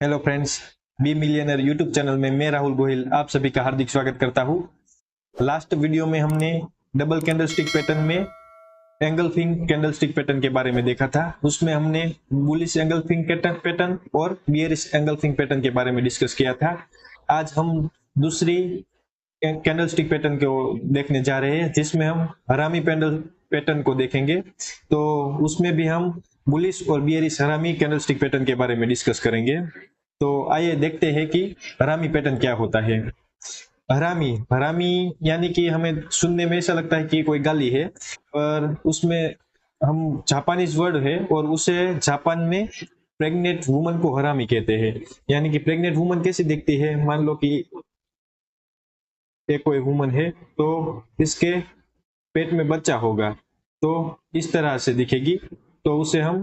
Hello friends, be millionaire YouTube channel में मैं राहुल गोहिल आप सभी का हार्दिक स्वागत करता हूं। लास्ट वीडियो में हमने डबल कैंडलस्टिक पैटर्न में एंगल्फिंग कैंडलस्टिक पैटर्न के बारे में देखा था। उसमें हमने बुलिश एंगल्फिंग पैटर्न और बियरिश एंगल्फिंग पैटर्न के बारे में डिस्कस किया था। आज हम दूसरी कैंडलस्टिक पैटर्न को देखने जा रहे हैं, जिसमें हम हरामी पैटर्न को देखेंगे। तो उसमें भी हम बुलिश और बियरिश हरामी कैंडलस्टिक पैटर्न के बारे में डिस्कस करेंगे। तो आइए देखते हैं कि हरामी पैटर्न क्या होता है। हरामी हरामी यानी कि हमें सुनने में ऐसा लगता है कि कोई गाली है, पर उसमें हम जापानीज वर्ड है और उसे जापान में प्रेग्नेंट वुमन को हरामी कहते हैं। यानी कि प्रेग्नेंट वुमन कैसी दिखती है, मान लो कि एक कोई वुमन है तो इसके पेट में बच्चा होगा तो इस तरह से दिखेगी, तो उसे हम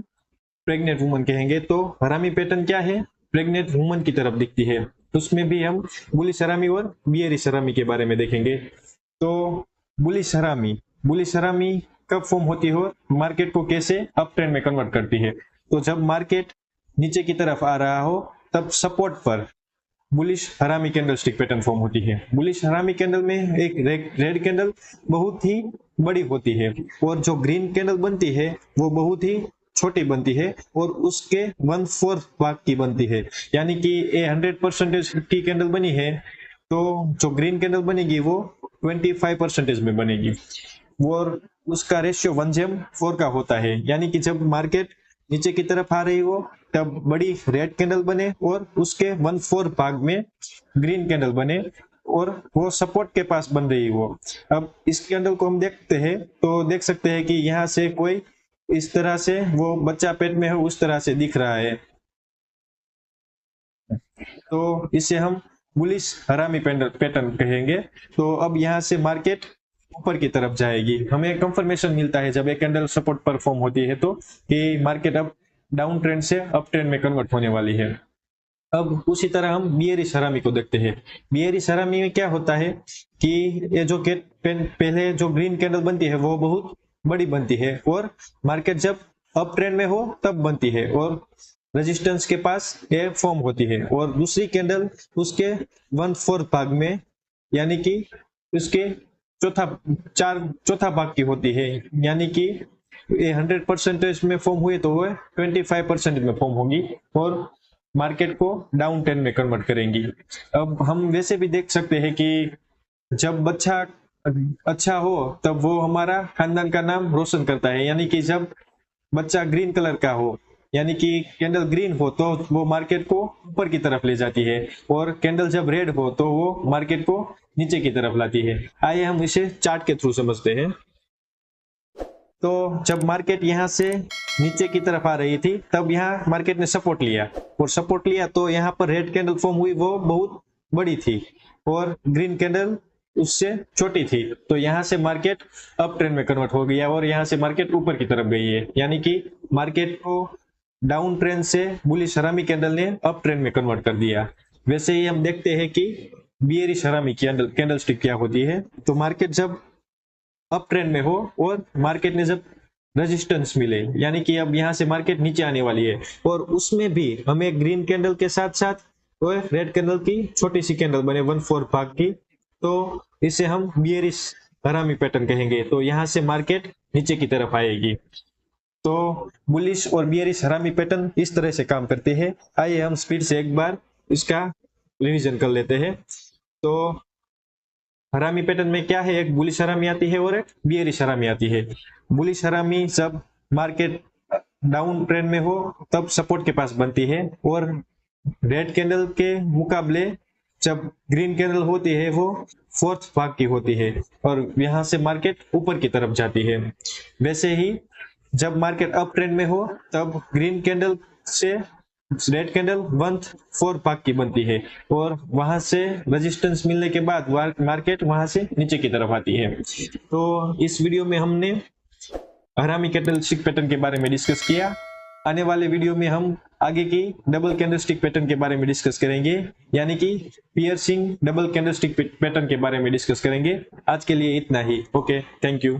प्रेग्नेंट वुमन कहेंगे। तो हरामी पैटर्न क्या है, प्रेग्नेंट वुमन की तरफ दिखती है। उसमें भी हम बुलिश हरामी और बियरिश हरामी के बारे में देखेंगे। तो बुलिश हरामी कब फॉर्म होती हो, मार्केट को कैसे अप ट्रेंड में कन्वर्ट करती है। तो जब मार्केट नीचे की तरफ आ रहा हो तब सपोर्ट पर बुलिश हरामी कैंडलस्टिक पैटर्न फॉर्म होती है। बुलिश हरामी कैंडल में एक रेड कैंडल बहुत ही बड़ी होती है और जो ग्रीन कैंडल बनती है वो बहुत ही छोटी बनती है और उसके 1/4 भाग की बनती है। यानी कि ये 100% की कैंडल बनी है तो जो ग्रीन कैंडल बनेगी वो 25% में बनेगी और उसका रेशियो 1/4 का होता है। यानी कि जब मार्केट नीचे की तरफ आ रही हो तब बड़ी रेड कैंडल बने और उसके 1/4 भाग में ग्रीन कैंडल बने और वो सपोर्ट के पास बन रही हो। अब इस कैंडल को हम देखते हैं तो देख सकते हैं कि यहाँ से कोई इस तरह से वो बच्चा पेट में हो उस तरह से दिख रहा है, तो इसे हम बुलिश हरामी पैटर्न कहेंगे। तो अब यहाँ से मार्केट ऊपर की तरफ जाएगी। हमें कंफर्मेशन मिलता है जब एक कैंडल सपोर्ट पर फॉर्म होती है तो कि मार्केट अब डाउन ट्रेंड से अप ट्रेंड में कन्वर्ट होने वाली है। अब उसी तरह हम बियरिश हरामी को देखते हैं। बियरिश हरामी में क्या होता है कि ये जो पहले जो ग्रीन कैंडल बनती है वो बहुत बड़ी बनती है और मार्केट जब अप ट्रेंड में हो तब बनती है और रेजिस्टेंस के पास ये फॉर्म होती है और दूसरी कैंडल उसके 1/4 भाग में यानी कि उसके चौथा भाग की होती है। यानी कि ये 100% में फॉर्म हुए तो वो 25% में फॉर्म होगी और मार्केट को डाउन ट्रेंड में कन्वर्ट करेंगी। अब हम वैसे भी देख सकते हैं कि जब बच्चा अच्छा हो तब वो हमारा खानदान का नाम रोशन करता है। यानी कि जब बच्चा ग्रीन कलर का हो यानी कि कैंडल ग्रीन हो तो वो मार्केट को ऊपर की तरफ ले जाती है और कैंडल जब रेड हो तो वो मार्केट को नीचे की तरफ लाती है। आइए हम इसे चार्ट के थ्रू समझते हैं। तो जब मार्केट यहाँ से नीचे की तरफ आ रही थी तब यहाँ मार्केट ने सपोर्ट लिया और सपोर्ट लिया तो यहाँ पर रेड कैंडल फॉर्म हुई, वो बहुत बड़ी थी और ग्रीन कैंडल उससे छोटी थी। तो यहाँ से मार्केट अप ट्रेंड में कन्वर्ट हो गया और यहाँ से मार्केट ऊपर की तरफ गई है। यानी कि मार्केट को डाउन ट्रेंड से बुलिश हरामी कैंडल ने अप ट्रेंड में कन्वर्ट कर दिया। वैसे ही हम देखते हैं कि बियरिश हरामी कैंडलस्टिक क्या होती है। तो मार्केट जब अप ट्रेंड में हो और मार्केट ने जब रेजिस्टेंस मिले यानी कि अब यहाँ से मार्केट नीचे आने वाली है और उसमें भी हमें ग्रीन कैंडल के साथ साथ रेड कैंडल की छोटी सी कैंडल बने 1/4 भाग की, तो इसे हम बियरिश हरामी पैटर्न कहेंगे। तो यहाँ से मार्केट नीचे की तरफ आएगी। तो बुलिश और बियरिश हरामी पैटर्न इस तरह से काम करते हैं। आइए हम स्पीड से एक बार इसका रिवीजन कर लेते हैं। तो हरामी पैटर्न में क्या है, एक बुलिश हरामी आती है और एक बियरिश हरामी आती है। बुलिश हरामी जब मार्केट डाउन ट्रेंड में हो तब सपोर्ट के पास बनती है और रेड कैंडल के मुकाबले जब ग्रीन कैंडल होती है वो 4th भाग की होती है और यहाँ से मार्केट ऊपर की तरफ जाती है। वैसे ही जब मार्केट अप ट्रेंड में हो तब ग्रीन कैंडल से रेड कैंडल 1/4 भाग की बनती है और वहां से रेजिस्टेंस मिलने के बाद मार्केट वहां से नीचे की तरफ आती है। तो इस वीडियो में हमने हरामी कैंडलस्टिक पैटर्न के बारे में डिस्कस किया। आने वाले वीडियो में हम आगे की डबल कैंडलस्टिक पैटर्न के बारे में डिस्कस करेंगे, यानी कि पियर्सिंग डबल कैंडलस्टिक पैटर्न के बारे में डिस्कस करेंगे। आज के लिए इतना ही। Okay, thank you.